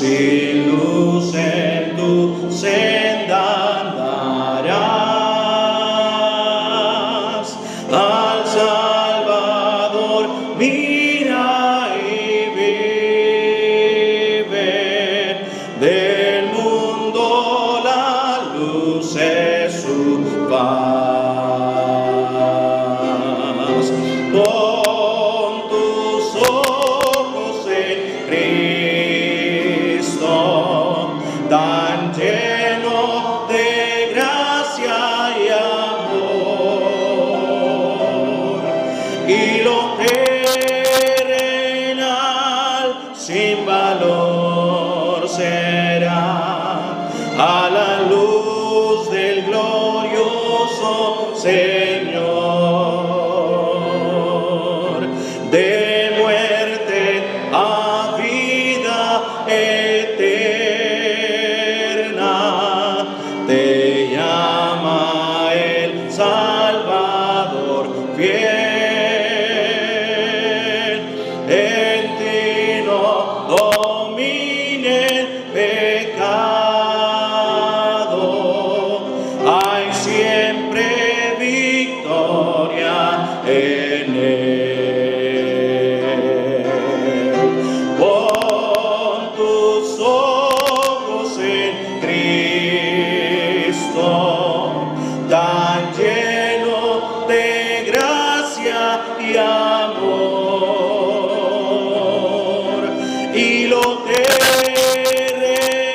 sin luz en tu senda andarás. Al Salvador mira y vive, del mundo la luz es su paz. Pon tus ojos en Cristo, tan lleno de gracia y amor, y lo terrenal sin valor será a la luz del glorioso Señor. De muerte a vida eterna te llama el Salvador fiel. En ti no domine el pecado, hay siempre victoria en él. Pon tus ojos en Cristo, tan lleno de gracia y amor, y lo terrenal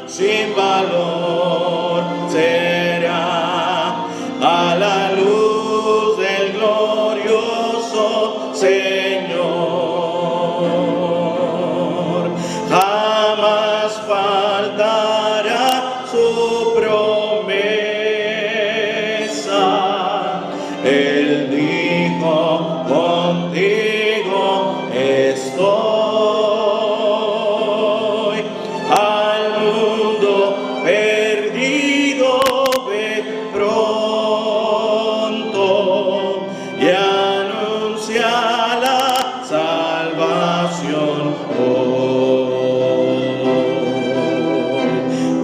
sin valor será a la luz del glorioso Señor. Jamás faltará su promesa. Él dijo, contigo estoy. Al mundo perdido ve pronto y anuncia la salvación hoy.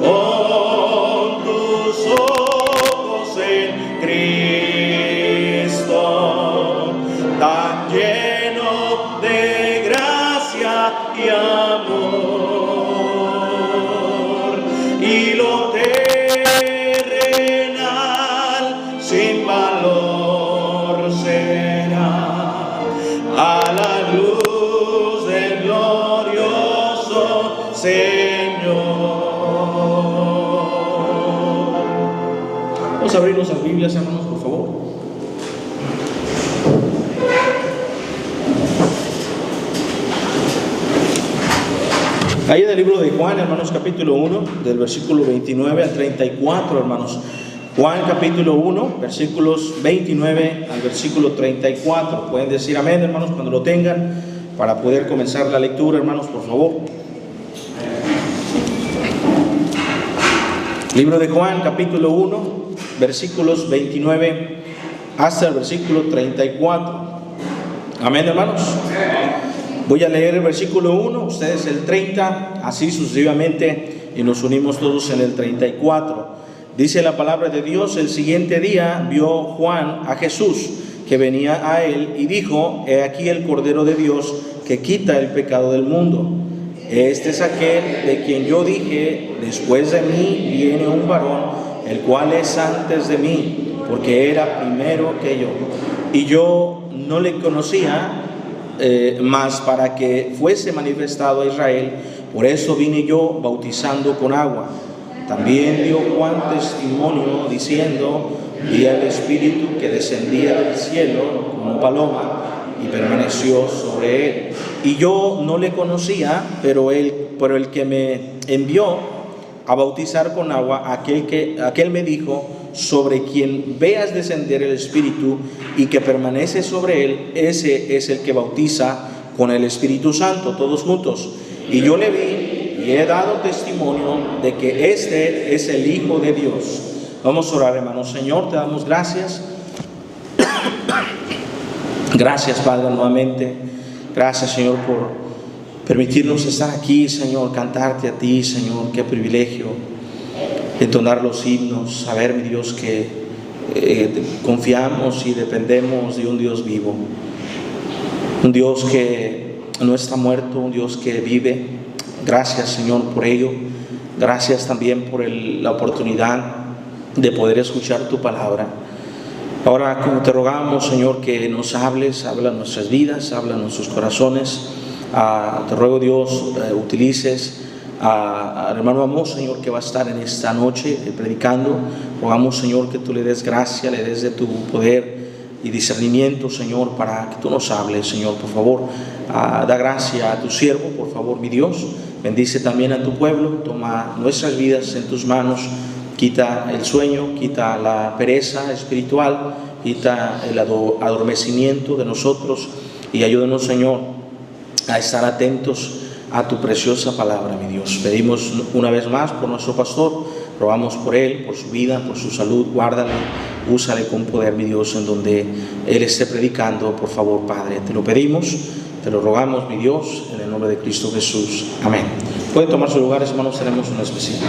Pon tus ojos en Cristo, tan lleno de gracia y amor, y lo terrenal sin valor será a la luz del glorioso Señor. Vamos a abrir nuestras Biblias, hermanos, por favor. Ahí en el libro de Juan, hermanos, capítulo 1, del versículo 29 al 34, hermanos. Juan capítulo 1, versículos 29 al versículo 34. Pueden decir amén, hermanos, cuando lo tengan, para poder comenzar la lectura, hermanos, por favor. Libro de Juan capítulo 1, versículos 29 hasta el versículo 34. Amén, hermanos. Voy a leer el versículo 1, ustedes el 30, así sucesivamente, y nos unimos todos en el 34. Dice la palabra de Dios: el siguiente día vio Juan a Jesús, que venía a él, y dijo: he aquí el Cordero de Dios, que quita el pecado del mundo. Este es aquel de quien yo dije: después de mí viene un varón, el cual es antes de mí, porque era primero que yo. Y yo no le conocía, mas para que fuese manifestado a Israel, por eso vine yo bautizando con agua. También dio Juan testimonio diciendo: vi al Espíritu que descendía del cielo como paloma y permaneció sobre él. Y yo no le conocía, pero el que me envió a bautizar con agua, aquel me dijo: sobre quien veas descender el Espíritu y que permanece sobre él, ese es el que bautiza con el Espíritu Santo. Todos juntos. Y yo le vi y he dado testimonio de que este es el Hijo de Dios. Vamos a orar, hermanos. Señor, te damos gracias. Gracias, Padre, nuevamente. Gracias, Señor, permitirnos estar aquí, Señor, cantarte a ti, Señor. Qué privilegio entonar los himnos, saber, mi Dios, que confiamos y dependemos de un Dios vivo, un Dios que no está muerto, un Dios que vive. Gracias, Señor, por ello. Gracias también por la oportunidad de poder escuchar tu palabra. Ahora, como te rogamos, Señor, que nos hables, habla en nuestras vidas, habla en nuestros corazones. Te ruego, Dios, utilices al hermano Amos, Señor, que va a estar en esta noche predicando. Rogamos, Señor, que tú le des gracia, le des de tu poder y discernimiento, Señor, para que tú nos hables, Señor, por favor. Da gracia a tu siervo, por favor, mi Dios. Bendice también a tu pueblo. Toma nuestras vidas en tus manos. Quita el sueño, quita la pereza espiritual, quita el adormecimiento de nosotros y ayúdanos, Señor, a estar atentos a tu preciosa palabra, mi Dios. Pedimos una vez más por nuestro pastor, rogamos por él, por su vida, por su salud. Guárdale, úsale con poder, mi Dios, en donde él esté predicando, por favor, Padre. Te lo pedimos, te lo rogamos, mi Dios, en el nombre de Cristo Jesús. Amén. Pueden tomar sus lugares, hermanos, tenemos una especial.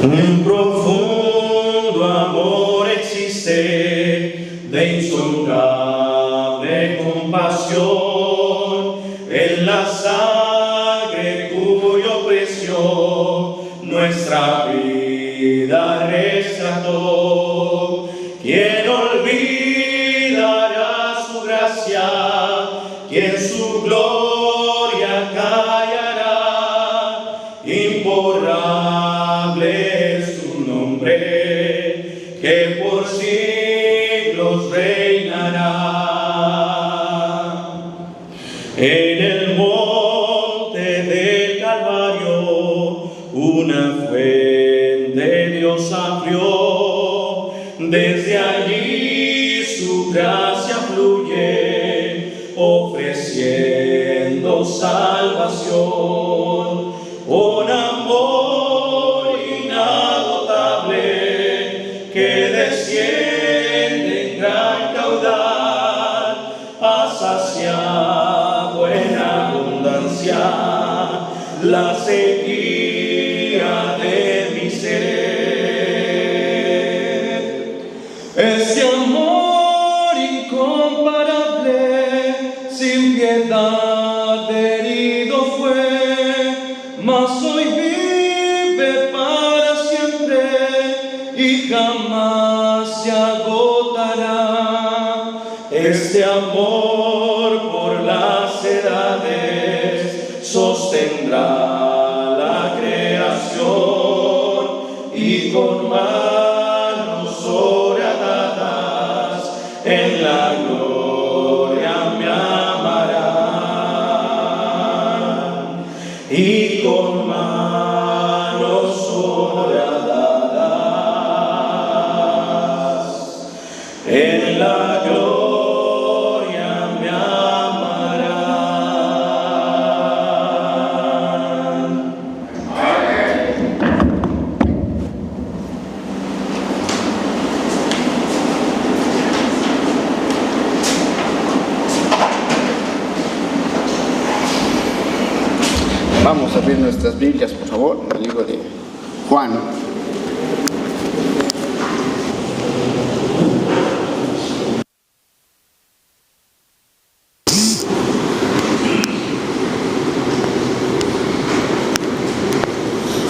Un profundo amor existe de insondable compasión en la sangre cuyo precio nuestra vida rescató. ¿Quién olvidará su gracia? ¿Quién su gloria callará? Imborrable es tu nombre, que por siglos reinará. En el monte del Calvario una fuente Dios abrió, desde allí su gracia fluye, ofreciendo salvación. Un amor inagotable que desciende en gran caudal, ha saciado en abundancia la sequía de mi ser. Este amor incomparable, sin piedad herido fue, mas hoy vive para siempre y jamás se agotará. Este amor por las edades sostendrá la creación y con manos horadadas en la gloria me amará. Y con manos horadadas en la gloria me amarán. Vamos a abrir nuestras Biblias, por favor, en el libro de Juan.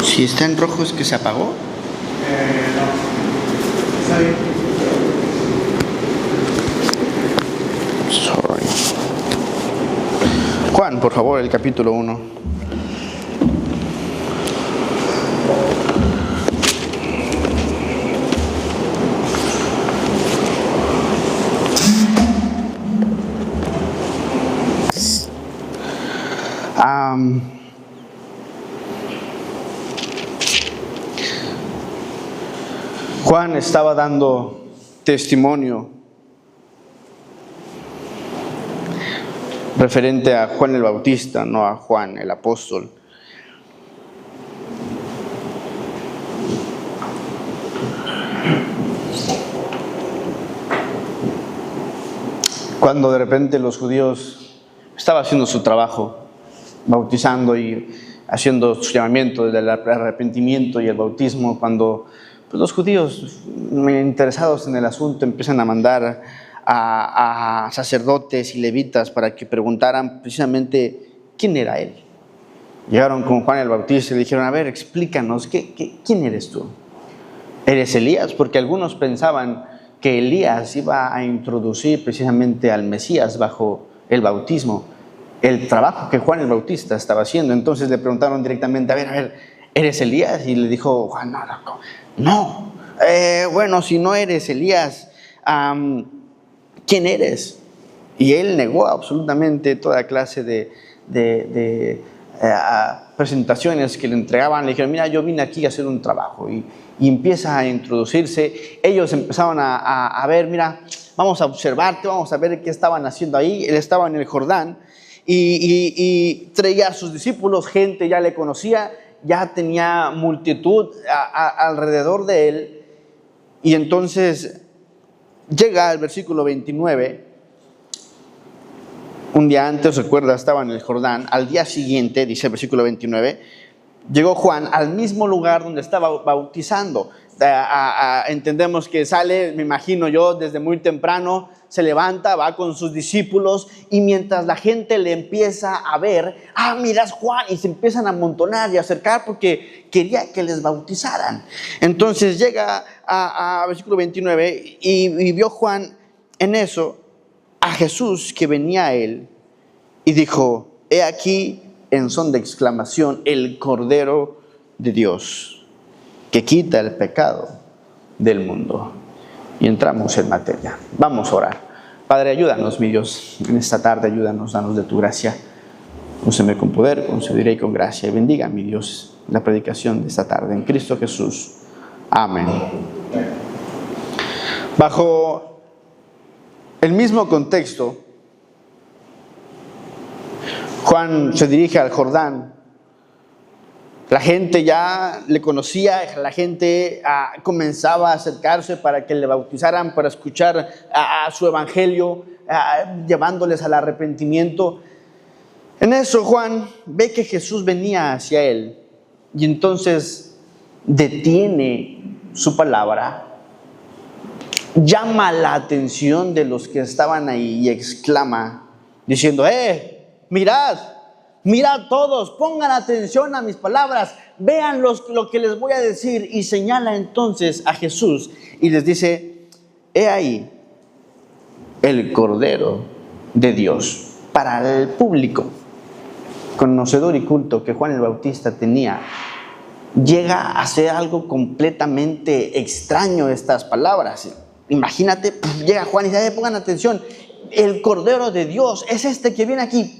Si está en rojo, ¿es que se apagó? No. Está bien. Sorry. Juan, por favor, el capítulo 1. Juan estaba dando testimonio referente a Juan el Bautista, no a Juan el apóstol. Cuando de repente los judíos estaban haciendo su trabajo, bautizando y haciendo su llamamiento del arrepentimiento y el bautismo, cuando pues, los judíos interesados en el asunto empiezan a mandar a sacerdotes y levitas para que preguntaran precisamente quién era él. Llegaron con Juan el Bautista y le dijeron: a ver, explícanos, ¿quién eres tú? ¿Eres Elías? Porque algunos pensaban que Elías iba a introducir precisamente al Mesías bajo el bautismo, el trabajo que Juan el Bautista estaba haciendo. Entonces le preguntaron directamente: a ver, ¿eres Elías? Y le dijo Juan: no. Bueno, si no eres Elías, ¿quién eres? Y él negó absolutamente toda clase de presentaciones que le entregaban. Le dijeron: mira, yo vine aquí a hacer un trabajo. Y empieza a introducirse. Ellos empezaron a ver: mira, vamos a observarte, vamos a ver qué estaban haciendo ahí. Él estaba en el Jordán y traía a sus discípulos, gente ya le conocía, ya tenía multitud alrededor de él. Y entonces llega al versículo 29. Un día antes, recuerda, estaba en el Jordán. Al día siguiente, dice el versículo 29, llegó Juan al mismo lugar donde estaba bautizando. Entendemos que sale, me imagino yo, desde muy temprano, se levanta, va con sus discípulos, y mientras la gente le empieza a ver: mira, es Juan, y se empiezan a amontonar y a acercar porque quería que les bautizaran. Entonces llega a versículo 29 y vio Juan en eso a Jesús que venía a él, y dijo: he aquí, en son de exclamación, el Cordero de Dios, que quita el pecado del mundo. Y entramos en materia. Vamos a orar. Padre, ayúdanos, mi Dios, en esta tarde, ayúdanos, danos de tu gracia. Concédeme con poder, concederé con gracia. Y bendiga, mi Dios, la predicación de esta tarde. En Cristo Jesús. Amén. Bajo el mismo contexto, Juan se dirige al Jordán. La gente ya le conocía, la gente comenzaba a acercarse para que le bautizaran, para escuchar su evangelio, llevándoles al arrepentimiento. En eso Juan ve que Jesús venía hacia él, y entonces detiene su palabra, llama la atención de los que estaban ahí y exclama diciendo: mirad todos, pongan atención a mis palabras, vean lo que les voy a decir. Y señala entonces a Jesús y les dice: he ahí el Cordero de Dios. Para el público conocedor y culto que Juan el Bautista tenía, llega a ser algo completamente extraño estas palabras. Imagínate, llega Juan y dice: pongan atención, el Cordero de Dios es este que viene aquí.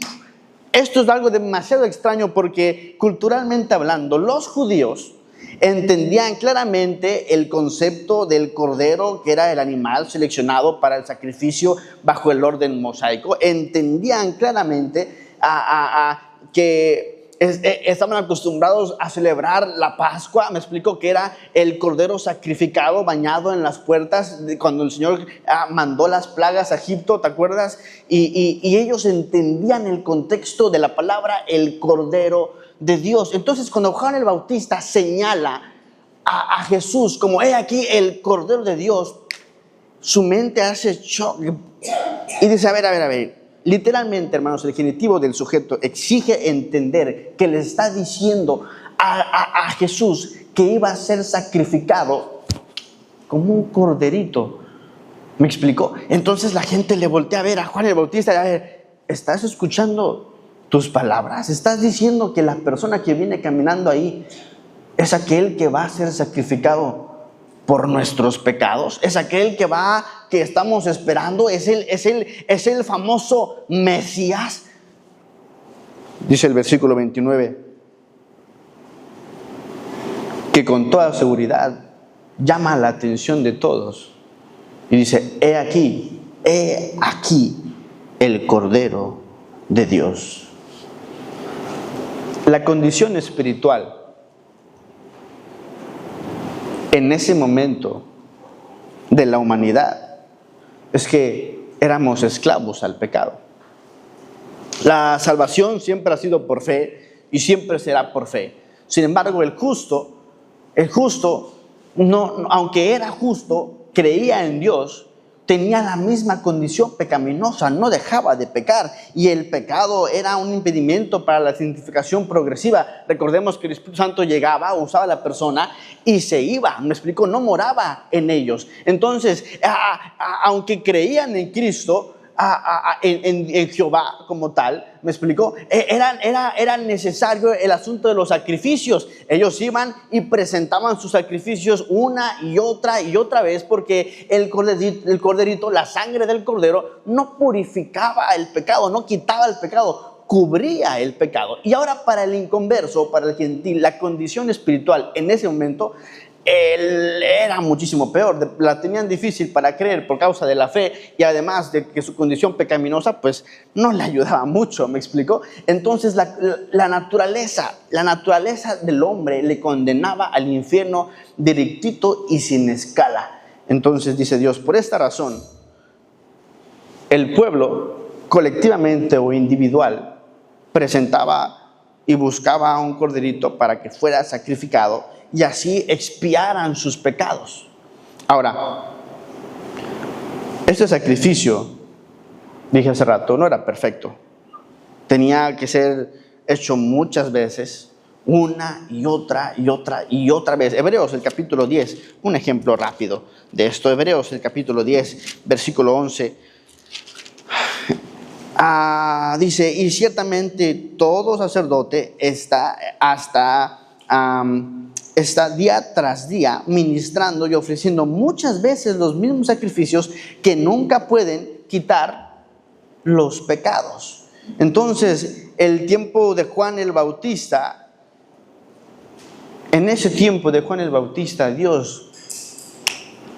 Esto es algo demasiado extraño porque, culturalmente hablando, los judíos entendían claramente el concepto del cordero, que era el animal seleccionado para el sacrificio bajo el orden mosaico. Entendían claramente que estaban acostumbrados a celebrar la Pascua. Me explico, que era el cordero sacrificado, bañado en las puertas cuando el Señor mandó las plagas a Egipto, ¿te acuerdas? Y ellos entendían el contexto de la palabra el Cordero de Dios. Entonces, cuando Juan el Bautista señala a Jesús como: he aquí el Cordero de Dios, su mente hace shock y dice: a ver. Literalmente, hermanos, el genitivo del sujeto exige entender que le está diciendo a Jesús que iba a ser sacrificado como un corderito. ¿Me explicó? Entonces la gente le voltea a ver a Juan el Bautista: a ver, ¿estás escuchando tus palabras? ¿Estás diciendo que la persona que viene caminando ahí es aquel que va a ser sacrificado por nuestros pecados? ¿Es aquel que estamos esperando? ¿Es el famoso Mesías? Dice el versículo 29, que con toda seguridad llama la atención de todos. Y dice, he aquí el Cordero de Dios. La condición espiritual en ese momento de la humanidad es que éramos esclavos al pecado. La salvación siempre ha sido por fe y siempre será por fe. Sin embargo, el justo, no, aunque era justo, creía en Dios, tenía la misma condición pecaminosa, no dejaba de pecar, y el pecado era un impedimento para la santificación progresiva. Recordemos que el Espíritu Santo llegaba, usaba a la persona y se iba, me explico, no moraba en ellos. Entonces, aunque creían en Cristo, en Jehová como tal, me explicó, era necesario el asunto de los sacrificios. Ellos iban y presentaban sus sacrificios una y otra vez, porque el corderito, la sangre del cordero no purificaba el pecado, no quitaba el pecado, cubría el pecado. Y ahora para el inconverso, para el gentil, la condición espiritual en ese momento era muchísimo peor. La tenían difícil para creer por causa de la fe, y además de que su condición pecaminosa pues no le ayudaba mucho, ¿me explico? Entonces la naturaleza del hombre le condenaba al infierno directito y sin escala. Entonces dice Dios, por esta razón el pueblo, colectivamente o individual, presentaba y buscaba a un corderito para que fuera sacrificado y así expiaran sus pecados. Ahora, este sacrificio, dije hace rato, no era perfecto. Tenía que ser hecho muchas veces, una y otra vez. Hebreos, el capítulo 10, un ejemplo rápido de esto. Hebreos, el capítulo 10, versículo 11. Dice, y ciertamente todo sacerdote está día tras día ministrando y ofreciendo muchas veces los mismos sacrificios que nunca pueden quitar los pecados. Entonces, el tiempo de Juan el Bautista, en ese tiempo de Juan el Bautista, Dios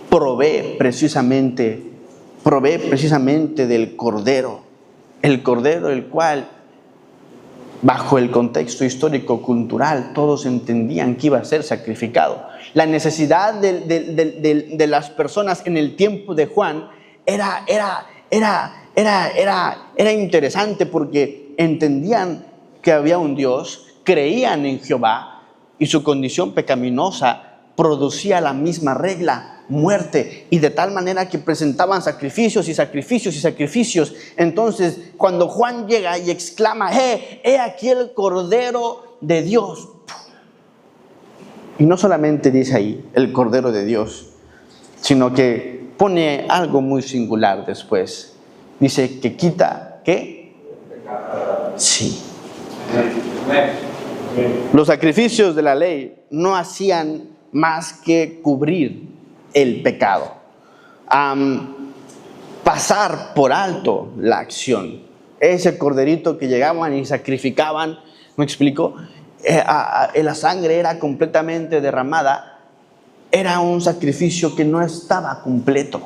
provee precisamente del Cordero, el Cordero el cual, bajo el contexto histórico-cultural, todos entendían que iba a ser sacrificado. La necesidad de las personas en el tiempo de Juan era interesante, porque entendían que había un Dios, creían en Jehová, y su condición pecaminosa producía la misma regla: muerte, y de tal manera que presentaban sacrificios y sacrificios y sacrificios. Entonces, cuando Juan llega y exclama, he aquí el Cordero de Dios, y no solamente dice ahí el Cordero de Dios, sino que pone algo muy singular después. Dice que quita, ¿qué? Sí. Los sacrificios de la ley no hacían más que cubrir el pecado, pasar por alto la acción. Ese corderito que llegaban y sacrificaban, ¿me explico? La sangre era completamente derramada, era un sacrificio que no estaba completo.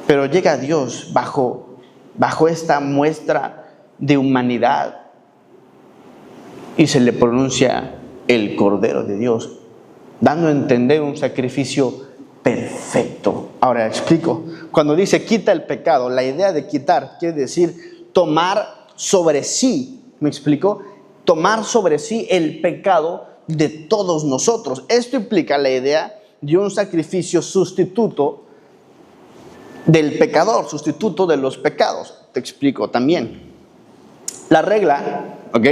Pero llega Dios bajo esta muestra de humanidad y se le pronuncia el Cordero de Dios, dando a entender un sacrificio perfecto. Ahora explico. Cuando dice quita el pecado, la idea de quitar quiere decir tomar sobre sí, ¿me explico? Tomar sobre sí el pecado de todos nosotros. Esto implica la idea de un sacrificio sustituto del pecador, sustituto de los pecados. Te explico también. La regla, ¿ok?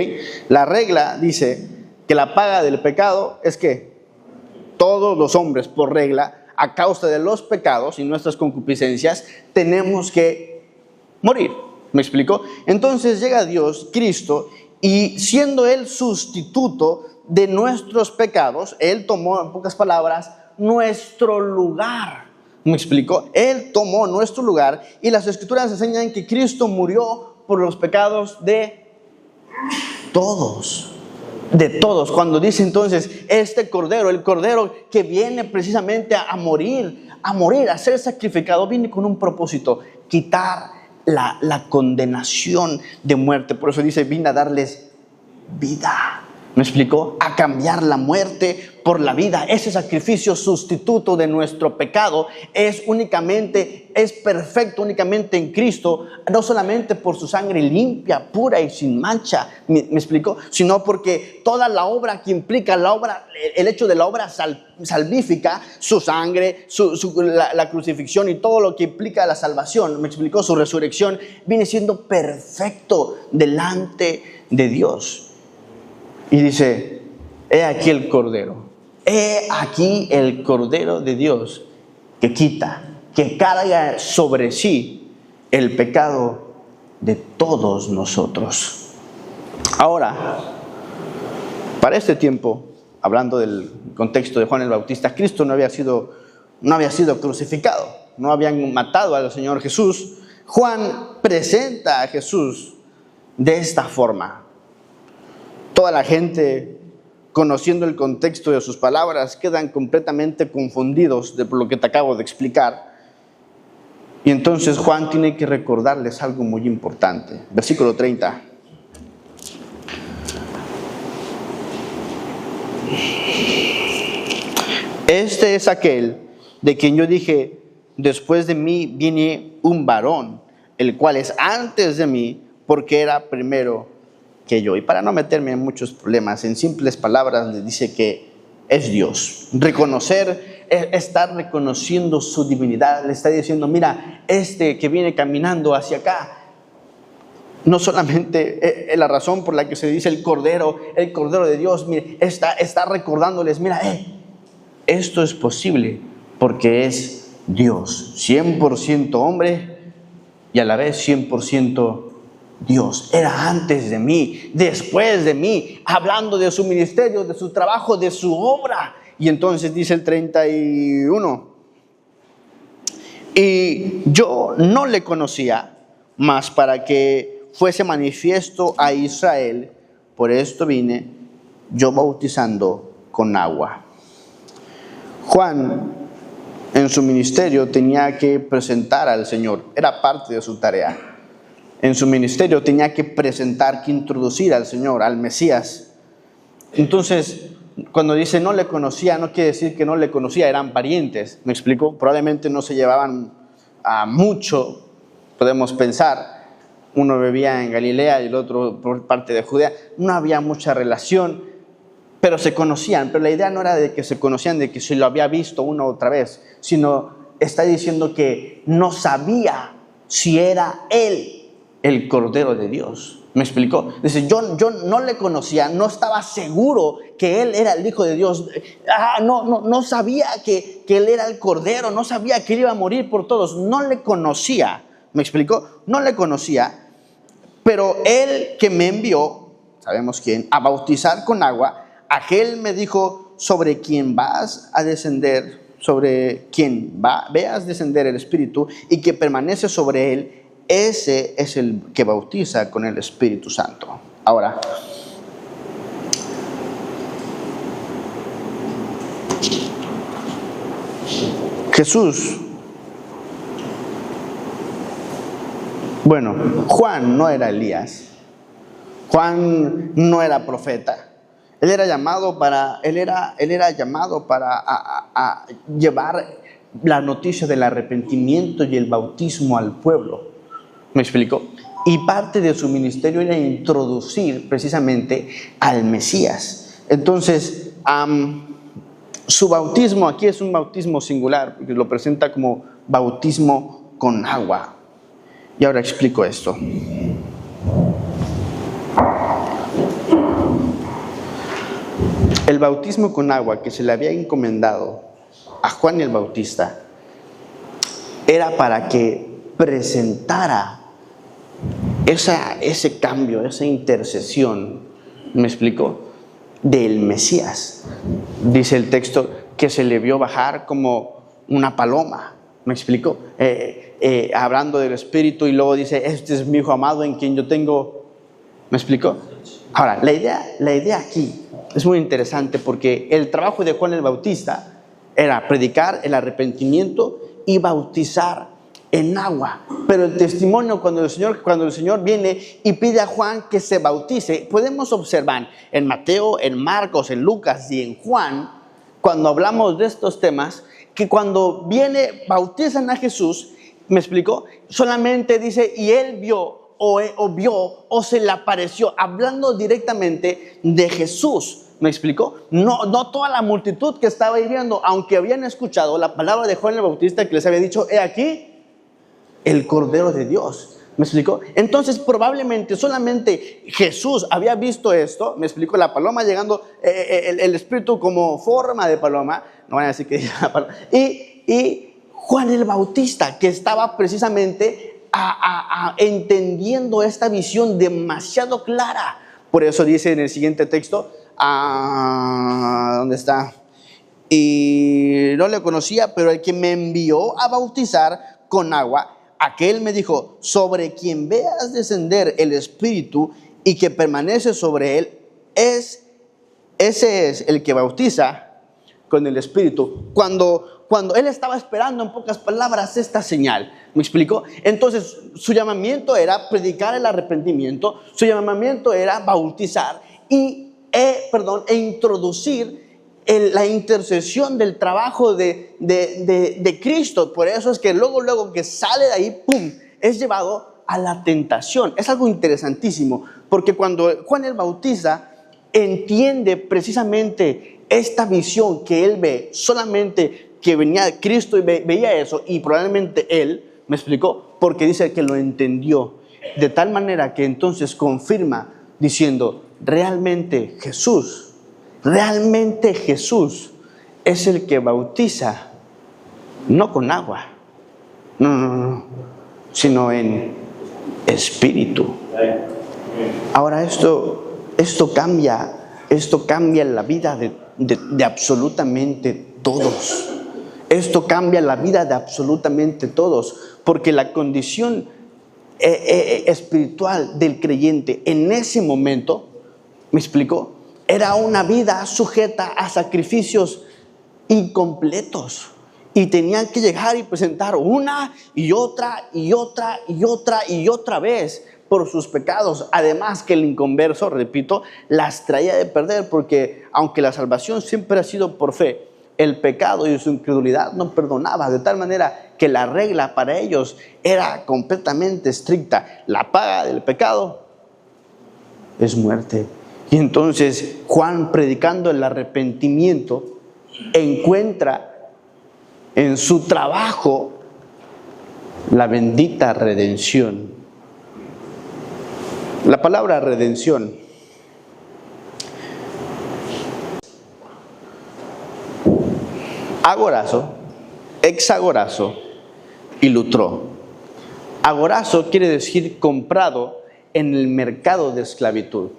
La regla dice que la paga del pecado es que todos los hombres, por regla, a causa de los pecados y nuestras concupiscencias, tenemos que morir. ¿Me explico? Entonces llega Dios, Cristo, y siendo Él sustituto de nuestros pecados, Él tomó, en pocas palabras, nuestro lugar. ¿Me explico? Él tomó nuestro lugar y las Escrituras enseñan que Cristo murió por los pecados de todos. De todos. Cuando dice entonces, este cordero, el cordero que viene precisamente a morir, a ser sacrificado, viene con un propósito: quitar la condenación de muerte. Por eso dice, vine a darles vida. ¿Me explicó? A cambiar la muerte por la vida. Ese sacrificio sustituto de nuestro pecado es perfecto únicamente en Cristo, no solamente por su sangre limpia, pura y sin mancha, ¿me explicó? Sino porque toda la obra que implica el hecho de la obra salvífica, su sangre, la crucifixión y todo lo que implica la salvación, ¿me explicó? Su resurrección viene siendo perfecto delante de Dios. Y dice, he aquí el Cordero. He aquí el Cordero de Dios que quita, que carga sobre sí el pecado de todos nosotros. Ahora, para este tiempo, hablando del contexto de Juan el Bautista, Cristo no había sido crucificado, no habían matado al Señor Jesús. Juan presenta a Jesús de esta forma. Toda la gente, conociendo el contexto de sus palabras, quedan completamente confundidos de lo que te acabo de explicar. Y entonces Juan tiene que recordarles algo muy importante. Versículo 30. Este es aquel de quien yo dije, después de mí viene un varón, el cual es antes de mí, porque era primero que yo. Y para no meterme en muchos problemas, en simples palabras le dice que es Dios. Estar reconociendo su divinidad, le está diciendo, mira, este que viene caminando hacia acá, no solamente es la razón por la que se dice el Cordero de Dios, mire, está recordándoles, mira, esto es posible porque es Dios, 100% hombre y a la vez 100% Dios. Era antes de mí, después de mí, hablando de su ministerio, de su trabajo, de su obra. Y entonces dice el 31, y yo no le conocía, mas para que fuese manifiesto a Israel, por esto vine yo bautizando con agua. Juan en su ministerio tenía que presentar al Señor, era parte de su tarea. En su ministerio tenía que presentar, que introducir al Señor, al Mesías. Entonces, cuando dice no le conocía, no quiere decir que no le conocía, eran parientes, ¿me explico? Probablemente no se llevaban mucho, podemos pensar. Uno vivía en Galilea y el otro por parte de Judea. No había mucha relación, pero se conocían. Pero la idea no era de que se conocían, de que se lo había visto una u otra vez, sino está diciendo que no sabía si era él el Cordero de Dios. ¿Me explicó? Dice, yo no le conocía, no estaba seguro que él era el Hijo de Dios. No sabía que él era el Cordero, no sabía que él iba a morir por todos. No le conocía. ¿Me explicó? No le conocía, pero él que me envió, sabemos quién, a bautizar con agua, aquel me dijo, sobre quien vas a descender, sobre quien veas descender el Espíritu y que permanece sobre él, ese es el que bautiza con el Espíritu Santo. Ahora, Jesús, Juan no era Elías, Juan no era profeta. Él era llamado para llevar la noticia del arrepentimiento y el bautismo al pueblo. ¿Me explico? Y parte de su ministerio era introducir precisamente al Mesías. Entonces, su bautismo aquí es un bautismo singular, porque lo presenta como bautismo con agua. Y ahora explico esto. El bautismo con agua que se le había encomendado a Juan el Bautista era para que presentara ese cambio, esa intercesión, ¿me explico? Del Mesías. Dice el texto que se le vio bajar como una paloma, ¿me explico? Hablando del Espíritu, y luego dice, este es mi Hijo amado en quien yo tengo, ¿me explico? Ahora, la idea aquí es muy interesante, porque el trabajo de Juan el Bautista era predicar el arrepentimiento y bautizar en agua. Pero el testimonio, cuando el Señor viene y pide a Juan que se bautice, podemos observar en Mateo, en Marcos, en Lucas y en Juan, cuando hablamos de estos temas, que cuando bautizan a Jesús, ¿me explico? Solamente dice, y él vio o se le apareció, hablando directamente de Jesús. ¿Me explico? No toda la multitud que estaba viendo, aunque habían escuchado la palabra de Juan el Bautista que les había dicho, he aquí el Cordero de Dios. ¿Me explico? Entonces probablemente solamente Jesús había visto esto. ¿Me explico? La paloma llegando, el Espíritu como forma de paloma, no van a decir que dice la paloma, y Juan el Bautista, que estaba precisamente entendiendo esta visión demasiado clara. Por eso dice en el siguiente texto, ¿dónde está? Y no le conocía, pero el que me envió a bautizar con agua, aquel me dijo, sobre quien veas descender el Espíritu y que permanece sobre él, ese es el que bautiza con el Espíritu. Cuando él estaba esperando, en pocas palabras, esta señal. ¿Me explico? Entonces su llamamiento era predicar el arrepentimiento, su llamamiento era bautizar e introducir la intercesión del trabajo de Cristo. Por eso es que luego que sale de ahí, ¡pum!, es llevado a la tentación. Es algo interesantísimo, porque cuando Juan el Bautista entiende precisamente esta visión que él ve, solamente que venía Cristo y veía eso, y probablemente él, ¿me explicó? Porque dice que lo entendió, de tal manera que entonces confirma diciendo, realmente Jesús es el que bautiza, no con agua, no, sino en Espíritu. Ahora esto cambia la vida de absolutamente todos. Esto cambia la vida de absolutamente todos, porque la condición espiritual del creyente en ese momento, ¿me explico?, era una vida sujeta a sacrificios incompletos, y tenían que llegar y presentar una y otra vez por sus pecados. Además que el inconverso, repito, las traía de perder, porque aunque la salvación siempre ha sido por fe, el pecado y su incredulidad no perdonaba, de tal manera que la regla para ellos era completamente estricta. La paga del pecado es muerte. Y entonces Juan, predicando el arrepentimiento, encuentra en su trabajo la bendita redención. La palabra redención agorazo, exagorazo y lutró. Agorazo quiere decir comprado en el mercado de esclavitud.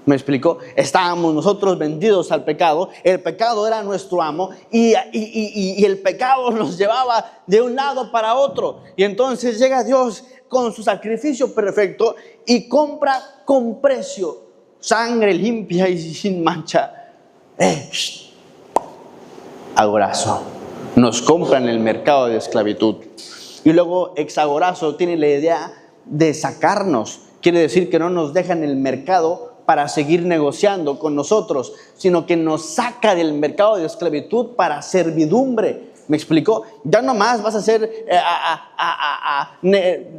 ¿Me explico? Estábamos nosotros vendidos al pecado, el pecado era nuestro amo y el pecado nos llevaba de un lado para otro. Y entonces llega Dios con su sacrificio perfecto y compra con precio, sangre limpia y sin mancha. Agorazo, nos compra en el mercado de esclavitud. Y luego exagorazo tiene la idea de sacarnos, quiere decir que no nos deja en el mercado para seguir negociando con nosotros, sino que nos saca del mercado de esclavitud para servidumbre. ¿Me explicó? Ya no más vas a ser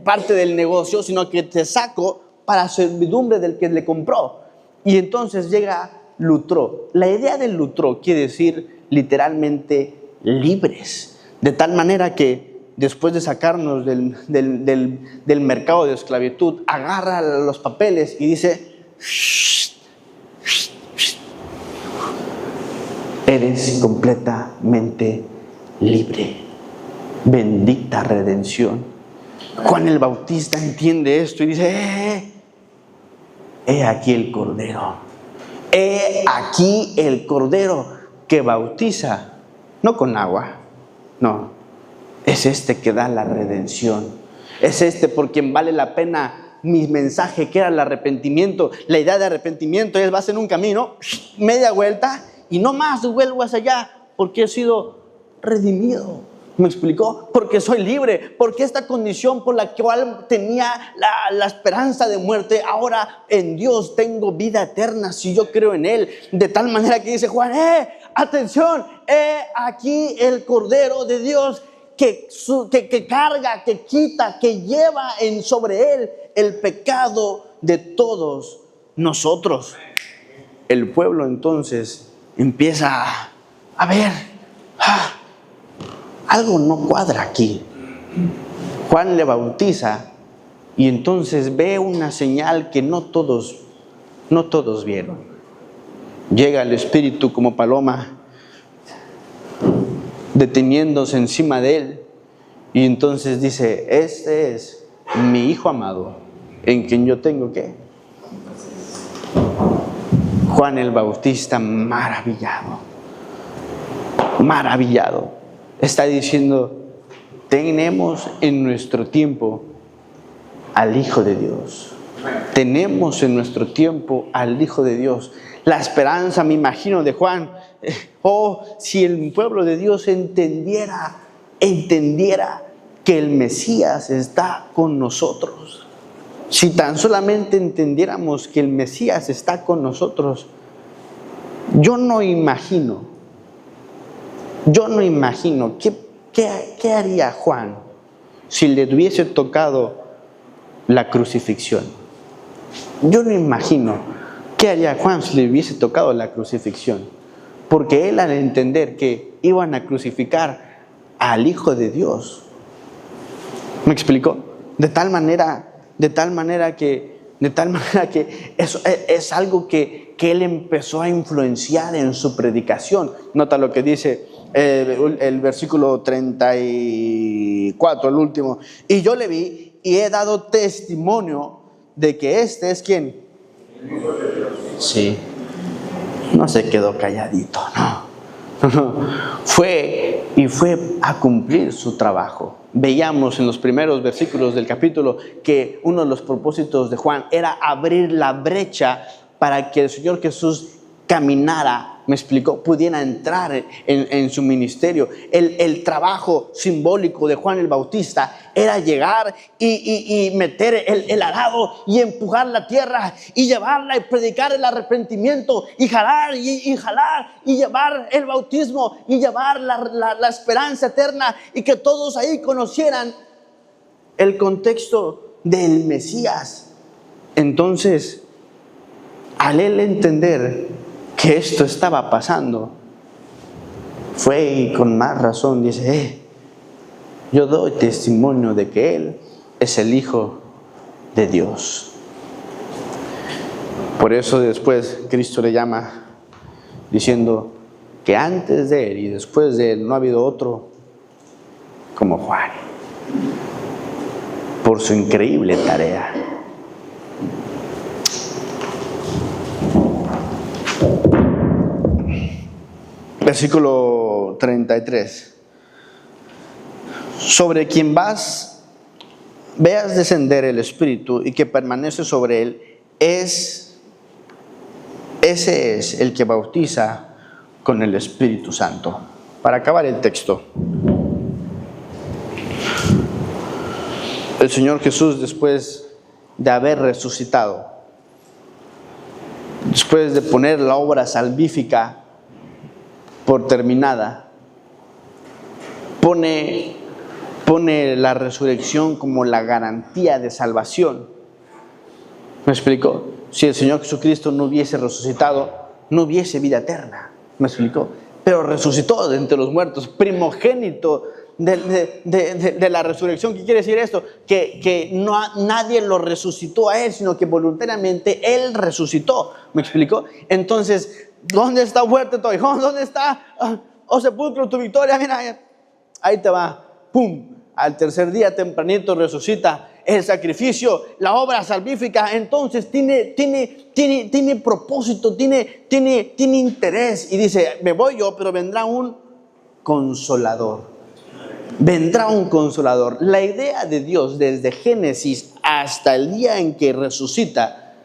parte del negocio, sino que te saco para servidumbre del que le compró. Y entonces llega lutró. La idea del lutró quiere decir literalmente libres, de tal manera que después de sacarnos del mercado de esclavitud, agarra los papeles y dice, eres completamente libre. Bendita redención. Juan el Bautista entiende esto y dice, he aquí el Cordero. He aquí el Cordero que bautiza, no con agua, no, es este que da la redención. Es este por quien vale la pena mi mensaje, que era el arrepentimiento. La idea de arrepentimiento es: vas en un camino, media vuelta y no más vuelvas allá, porque he sido redimido. ¿Me explicó? Porque soy libre, porque esta condición por la cual tenía la esperanza de muerte, ahora en Dios tengo vida eterna si yo creo en Él. De tal manera que dice Juan, atención, aquí el Cordero de Dios que carga, que quita, que lleva sobre Él el pecado de todos nosotros. El pueblo entonces empieza a ver, algo no cuadra aquí. Juan le bautiza y entonces ve una señal que no todos vieron. Llega el Espíritu como paloma, deteniéndose encima de él, y entonces dice: este es mi Hijo amado, en quien yo tengo ¿qué? Juan el Bautista, maravillado, está diciendo: tenemos en nuestro tiempo al Hijo de Dios. Tenemos en nuestro tiempo al Hijo de Dios. La esperanza, me imagino, de Juan. Si el pueblo de Dios entendiera que el Mesías está con nosotros. Si tan solamente entendiéramos que el Mesías está con nosotros. Yo no imagino qué haría Juan si le hubiese tocado la crucifixión. Yo no imagino qué haría Juan si le hubiese tocado la crucifixión. Porque él, al entender que iban a crucificar al Hijo de Dios, ¿me explicó? De tal manera que eso es algo que él empezó a influenciar en su predicación. Nota lo que dice el versículo 34, el último. Y yo le vi y he dado testimonio de que este es ¿quién? Sí. No se quedó calladito, no. Fue a cumplir su trabajo. Veíamos en los primeros versículos del capítulo que uno de los propósitos de Juan era abrir la brecha para que el Señor Jesús caminara, me explicó, pudiera entrar en su ministerio. El trabajo simbólico de Juan el Bautista era llegar y meter el arado y empujar la tierra y llevarla y predicar el arrepentimiento y jalar y llevar el bautismo y llevar la esperanza eterna, y que todos ahí conocieran el contexto del Mesías. Entonces, al él entender que esto estaba pasando, fue y con más razón dice: yo doy testimonio de que Él es el Hijo de Dios. Por eso después Cristo le llama diciendo que antes de Él y después de Él no ha habido otro como Juan, por su increíble tarea. Versículo 33. Sobre quien veas descender el Espíritu y que permanece sobre él, ese es el que bautiza con el Espíritu Santo. Para acabar el texto, el Señor Jesús, después de haber resucitado, después de poner la obra salvífica por terminada, pone la resurrección como la garantía de salvación. ¿Me explico? Si el Señor Jesucristo no hubiese resucitado, no hubiese vida eterna. ¿Me explico? Pero resucitó de entre los muertos, primogénito de la resurrección. ¿Qué quiere decir esto? Que nadie lo resucitó a Él, sino que voluntariamente Él resucitó. ¿Me explico? Entonces, ¿dónde está muerte tu aguijón? ¿Dónde está, oh sepulcro, tu victoria? Mira, ahí te va. ¡Pum! al tercer día tempranito resucita. El sacrificio, la obra salvífica, entonces tiene propósito, tiene interés. Y dice, me voy yo, pero vendrá un consolador. Vendrá un consolador. La idea de Dios desde Génesis hasta el día en que resucita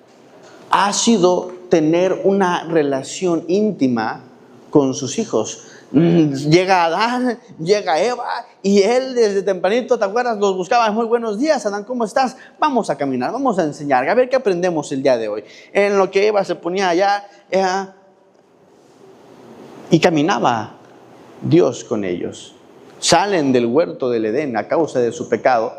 ha sido tener una relación íntima con sus hijos. Llega Adán, llega Eva, y él desde tempranito, ¿te acuerdas? Los buscaba. Muy buenos días, Adán, ¿cómo estás? Vamos a caminar, vamos a enseñar, a ver qué aprendemos el día de hoy. En lo que Eva se ponía allá y caminaba Dios con ellos. Salen del huerto del Edén a causa de su pecado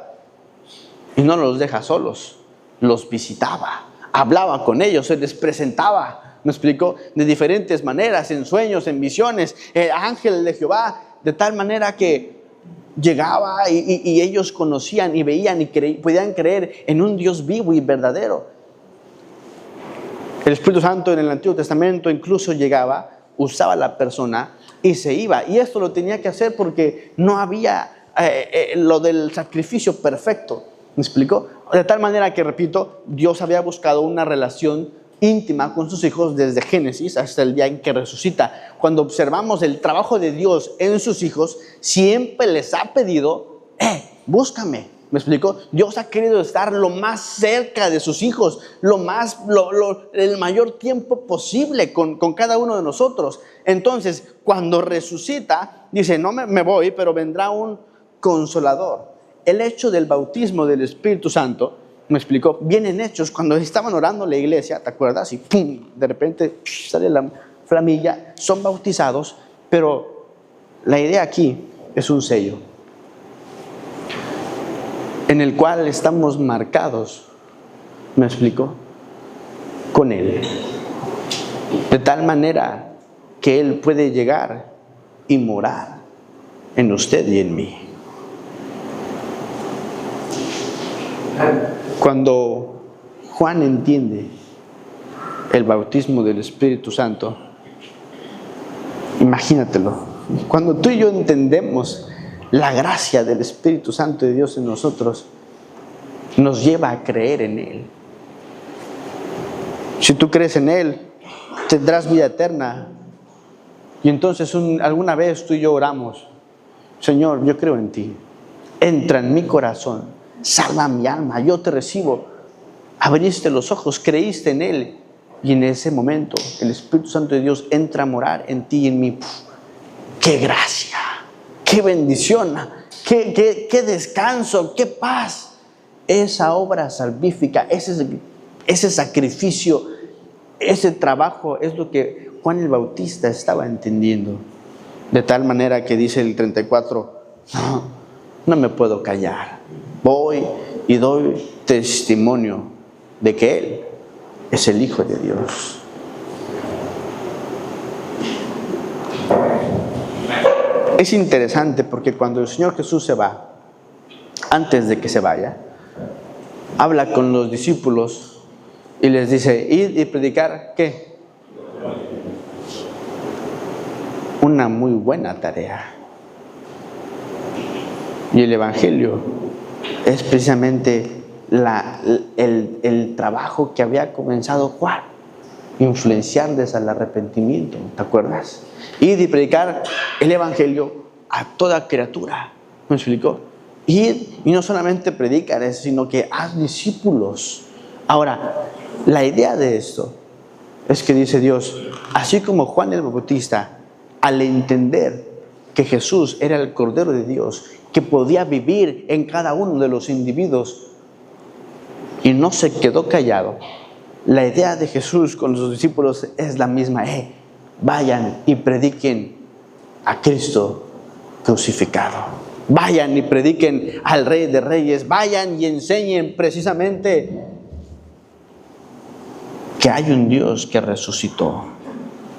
y no los deja solos, los visitaba, hablaba con ellos, se les presentaba. ¿Me explicó? De diferentes maneras, en sueños, en visiones, ángeles de Jehová, de tal manera que llegaba y ellos conocían y veían y podían creer en un Dios vivo y verdadero. El Espíritu Santo en el Antiguo Testamento incluso llegaba, usaba a la persona y se iba. Y esto lo tenía que hacer porque no había lo del sacrificio perfecto. ¿Me explicó? De tal manera que, repito, Dios había buscado una relación íntima con sus hijos desde Génesis hasta el día en que resucita. Cuando observamos el trabajo de Dios en sus hijos, siempre les ha pedido, búscame. ¿Me explicó? Dios ha querido estar lo más cerca de sus hijos, el mayor tiempo posible con cada uno de nosotros. Entonces, cuando resucita, dice, no me voy, pero vendrá un consolador. El hecho del bautismo del Espíritu Santo, me explicó, viene en Hechos, cuando estaban orando en la iglesia, ¿te acuerdas? Y ¡pum! De repente sale la flamilla, son bautizados, pero la idea aquí es un sello en el cual estamos marcados, ¿me explicó? Con Él. De tal manera que Él puede llegar y morar en usted y en mí. Cuando Juan entiende el bautismo del Espíritu Santo, imagínatelo, cuando tú y yo entendemos la gracia del Espíritu Santo de Dios en nosotros, nos lleva a creer en Él. Si tú crees en Él, tendrás vida eterna. Y entonces alguna vez tú y yo oramos, Señor, yo creo en ti, entra en mi corazón, salva mi alma, yo te recibo. Abriste los ojos, creíste en Él, y en ese momento el Espíritu Santo de Dios entra a morar en ti y en mí. ¡Qué gracia! ¡Qué bendición! ¡Qué descanso! ¡Qué paz! Esa obra salvífica, ese sacrificio, ese trabajo es lo que Juan el Bautista estaba entendiendo. De tal manera que dice el 34, no me puedo callar. Voy y doy testimonio de que Él es el Hijo de Dios. Es interesante porque cuando el Señor Jesús se va, antes de que se vaya, habla con los discípulos y les dice, id y predicar, ¿qué? Una muy buena tarea. Y el Evangelio es precisamente el trabajo que había comenzado Juan, influenciarles al arrepentimiento, ¿te acuerdas? Id y predicar el Evangelio a toda criatura. ¿Me explicó? Id y no solamente predicar, sino que haz discípulos. Ahora, la idea de esto es que dice Dios, así como Juan el Bautista, al entender que Jesús era el Cordero de Dios, que podía vivir en cada uno de los individuos y no se quedó callado, la idea de Jesús con sus discípulos es la misma. Vayan y prediquen a Cristo crucificado. Vayan y prediquen al Rey de Reyes. Vayan y enseñen precisamente que hay un Dios que resucitó.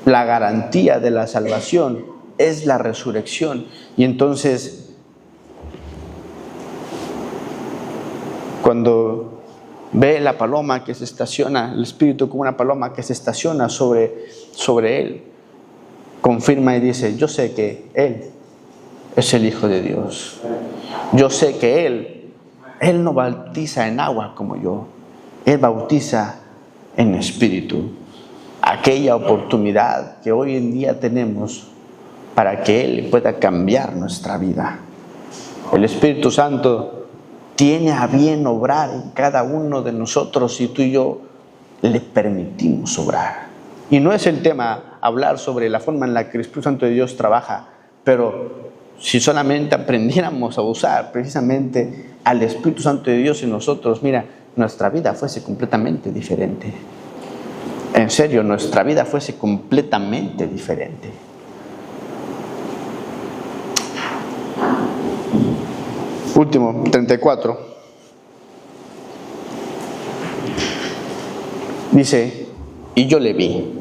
La garantía de la salvación es la resurrección. Y entonces, cuando ve la paloma que se estaciona, el Espíritu como una paloma que se estaciona sobre Él, confirma y dice, yo sé que Él es el Hijo de Dios. Yo sé que Él no bautiza en agua como yo. Él bautiza en espíritu. Aquella oportunidad que hoy en día tenemos para que Él pueda cambiar nuestra vida. El Espíritu Santo tiene a bien obrar en cada uno de nosotros si tú y yo le permitimos obrar. Y no es el tema hablar sobre la forma en la que el Espíritu Santo de Dios trabaja, pero si solamente aprendiéramos a usar precisamente al Espíritu Santo de Dios en nosotros, mira, nuestra vida fuese completamente diferente. En serio, nuestra vida fuese completamente diferente. Último, 34. Dice, y yo le vi.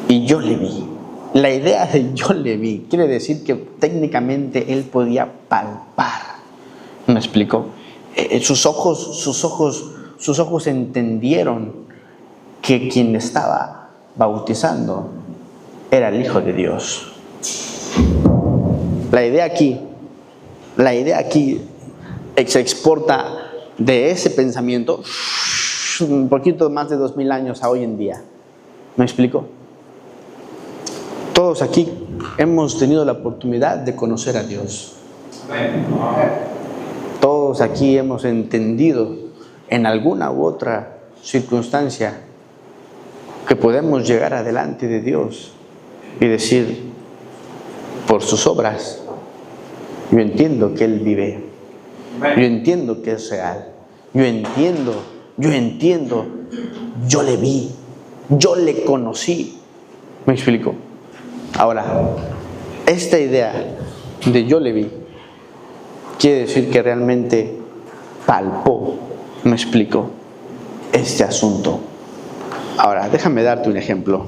Y yo le vi. La idea de yo le vi quiere decir que técnicamente él podía palpar. ¿Me explico? Sus ojos entendieron que quien estaba bautizando era el Hijo de Dios. La idea aquí se exporta de ese pensamiento un poquito más de 2000 años a hoy en día. ¿Me explico? Todos aquí hemos tenido la oportunidad de conocer a Dios. Todos aquí hemos entendido en alguna u otra circunstancia que podemos llegar adelante de Dios y decir, por sus obras, yo entiendo que Él vive. Yo entiendo que es real. Yo entiendo, yo le vi, yo le conocí. ¿Me explico? Ahora, esta idea de yo le vi quiere decir que realmente palpó, me explico, este asunto. Ahora, déjame darte un ejemplo.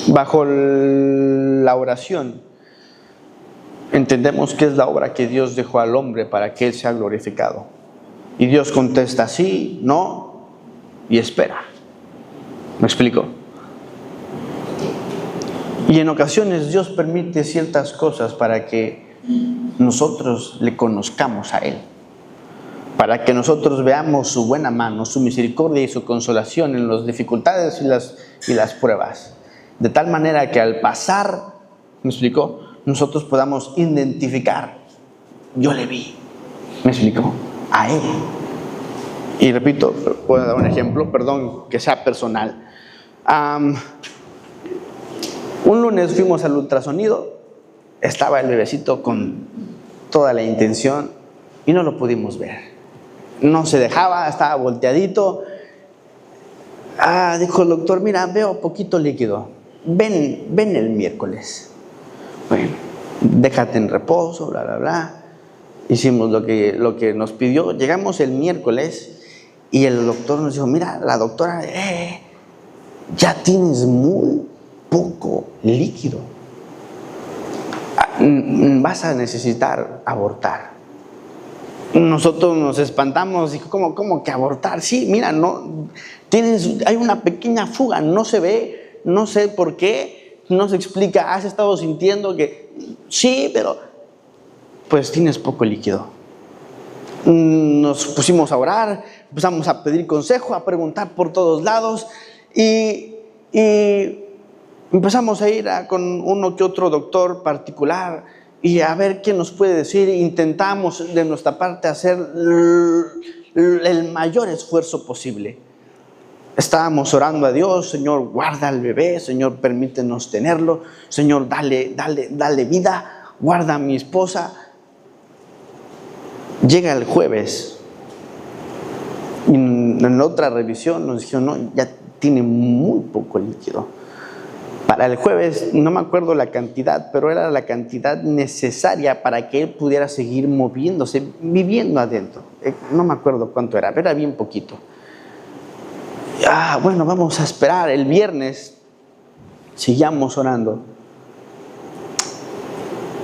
Bajo la oración, entendemos que es la obra que Dios dejó al hombre para que Él sea glorificado. Y Dios contesta sí, no, y espera. ¿Me explico? Y en ocasiones Dios permite ciertas cosas para que nosotros le conozcamos a Él. Para que nosotros veamos su buena mano, su misericordia y su consolación en las dificultades y las pruebas. De tal manera que al pasar, ¿me explicó? Nosotros podamos identificar, yo le vi, ¿me explicó? A Él. Y repito, puedo dar un ejemplo, perdón que sea personal. Un lunes fuimos al ultrasonido, estaba el bebecito con toda la intención y no lo pudimos ver. No se dejaba, estaba volteadito. Dijo el doctor, mira, veo poquito líquido. Ven el miércoles. Bueno, déjate en reposo, bla, bla, bla. Hicimos lo que nos pidió. Llegamos el miércoles y el doctor nos dijo, mira, la doctora, ya tienes muy poco líquido. Vas a necesitar abortar. Nosotros nos espantamos, dijo, ¿cómo que abortar? Sí, mira, hay una pequeña fuga, no se ve, no sé por qué, no se explica, has estado sintiendo que sí, pero pues tienes poco líquido. Nos pusimos a orar, empezamos a pedir consejo, a preguntar por todos lados y empezamos a ir con uno que otro doctor particular y a ver qué nos puede decir. Intentamos de nuestra parte hacer el mayor esfuerzo posible. Estábamos orando a Dios, Señor, guarda al bebé, Señor, permítenos tenerlo, Señor, dale vida, guarda a mi esposa. Llega el jueves y en otra revisión nos dijeron, no, ya tiene muy poco líquido. Para el jueves, no me acuerdo la cantidad, pero era la cantidad necesaria para que él pudiera seguir moviéndose, viviendo adentro. No me acuerdo cuánto era, pero era bien poquito. Bueno, vamos a esperar. El viernes seguíamos orando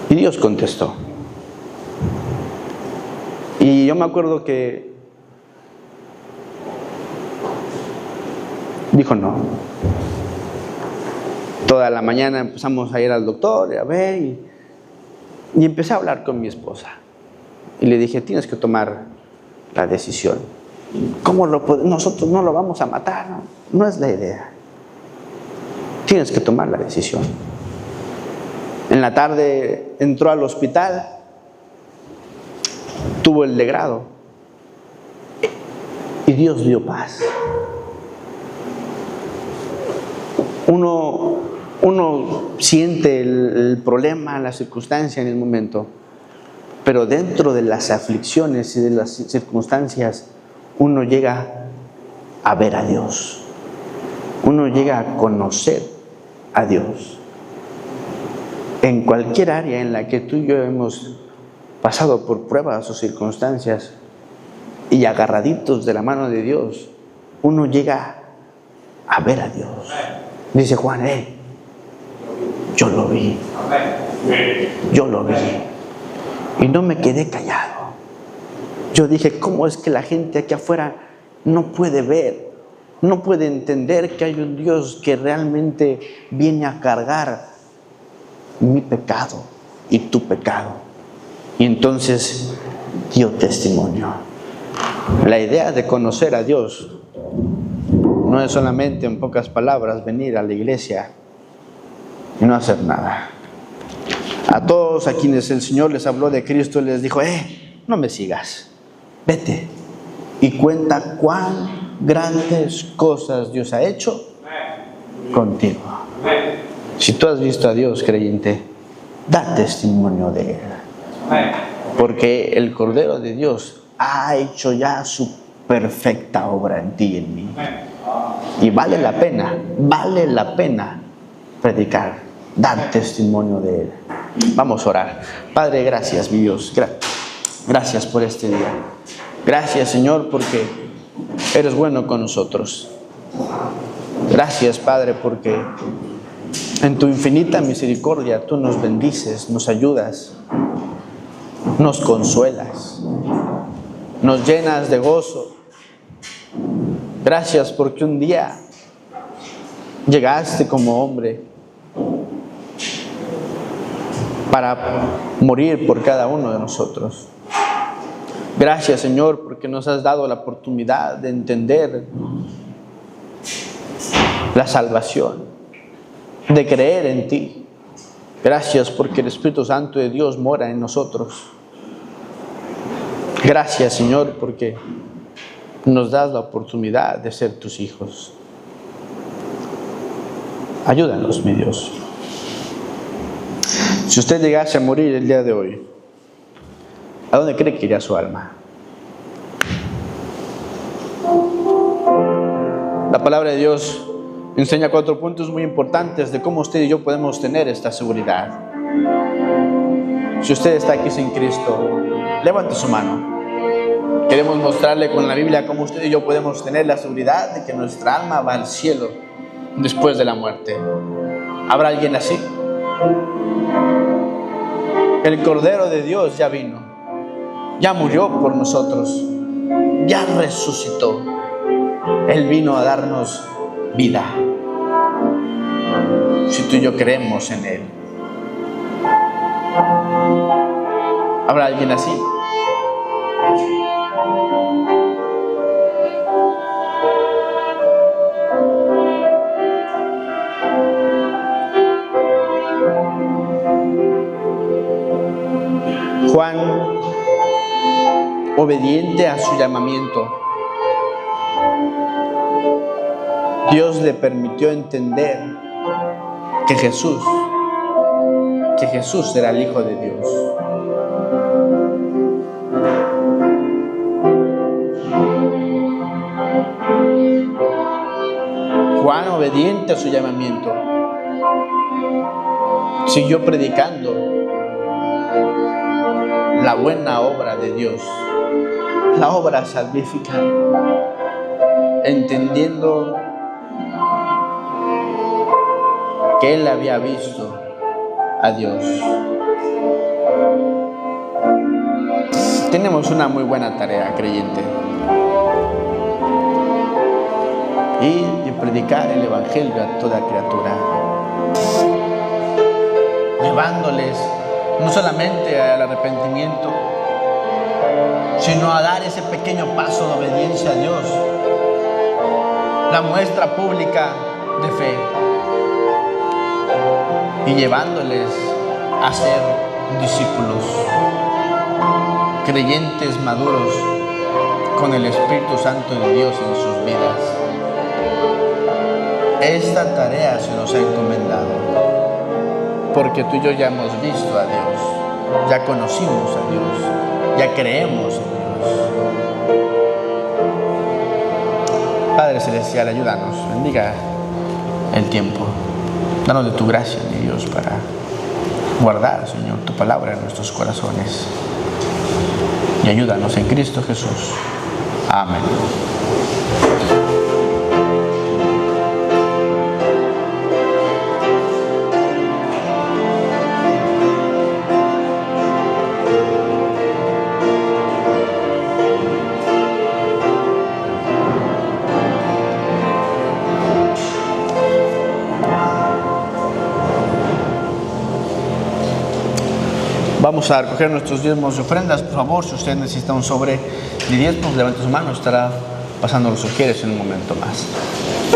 y Dios contestó. Y yo me acuerdo que Dijo no. Toda la mañana empezamos a ir al doctor a ver y empecé a hablar con mi esposa. Y le dije, tienes que tomar la decisión. Nosotros no lo vamos a matar, no es la idea. Tienes que tomar la decisión. En la tarde entró al hospital, tuvo el degrado y Dios dio paz. Uno siente el problema, la circunstancia en el momento, pero dentro de las aflicciones y de las circunstancias, uno llega a ver a Dios. Uno llega a conocer a Dios. En cualquier área en la que tú y yo hemos pasado por pruebas o circunstancias y agarraditos de la mano de Dios, uno llega a ver a Dios. Dice Juan, yo lo vi. Yo lo vi. Y no me quedé callado. Yo dije, ¿cómo es que la gente aquí afuera no puede ver, no puede entender que hay un Dios que realmente viene a cargar mi pecado y tu pecado? Y entonces dio testimonio. La idea de conocer a Dios no es solamente, en pocas palabras, venir a la iglesia y no hacer nada. A todos a quienes el Señor les habló de Cristo, les dijo, no me sigas, vete y cuenta cuán grandes cosas Dios ha hecho contigo. Si tú has visto a Dios, creyente, da testimonio de Él. Porque el Cordero de Dios ha hecho ya su perfecta obra en ti y en mí. Y vale la pena predicar, dar testimonio de Él. Vamos a orar. Padre, gracias, mi Dios. Gracias por este día. Gracias, Señor, porque eres bueno con nosotros. Gracias, Padre, porque en tu infinita misericordia tú nos bendices, nos ayudas, nos consuelas, nos llenas de gozo. Gracias porque un día llegaste como hombre para morir por cada uno de nosotros. Gracias, Señor, porque nos has dado la oportunidad de entender la salvación, de creer en ti. Gracias porque el Espíritu Santo de Dios mora en nosotros. Gracias, Señor, porque nos das la oportunidad de ser tus hijos. Ayúdanos, mi Dios. Si usted llegase a morir el día de hoy, ¿a dónde cree que iría su alma? La palabra de Dios enseña 4 puntos muy importantes de cómo usted y yo podemos tener esta seguridad. Si usted está aquí sin Cristo, levante su mano. Queremos mostrarle con la Biblia cómo usted y yo podemos tener la seguridad de que nuestra alma va al cielo después de la muerte. ¿Habrá alguien así? El Cordero de Dios ya vino, ya murió por nosotros, ya resucitó. Él vino a darnos vida. Si tú y yo creemos en Él. ¿Habrá alguien así? Juan, obediente a su llamamiento, Dios le permitió entender que Jesús era el Hijo de Dios. Juan, obediente a su llamamiento, siguió predicando la buena obra de Dios, la obra salvífica, entendiendo que él había visto a Dios. Tenemos una muy buena tarea, creyente. Ir y predicar el Evangelio a toda criatura, llevándoles no solamente al arrepentimiento, sino a dar ese pequeño paso de obediencia a Dios, la muestra pública de fe, y llevándoles a ser discípulos, creyentes maduros con el Espíritu Santo de Dios en sus vidas. Esta tarea se nos ha encomendado, porque tú y yo ya hemos visto a Dios, ya conocimos a Dios, ya creemos en Dios. Padre Celestial, ayúdanos, bendiga el tiempo. Danos de tu gracia, mi Dios, para guardar, Señor, tu palabra en nuestros corazones. Y ayúdanos en Cristo Jesús. Amén. Vamos a recoger nuestros diezmos y ofrendas. Por favor, si usted necesita un sobre de diezmos, levante su mano, estará pasando los sugieres en un momento más.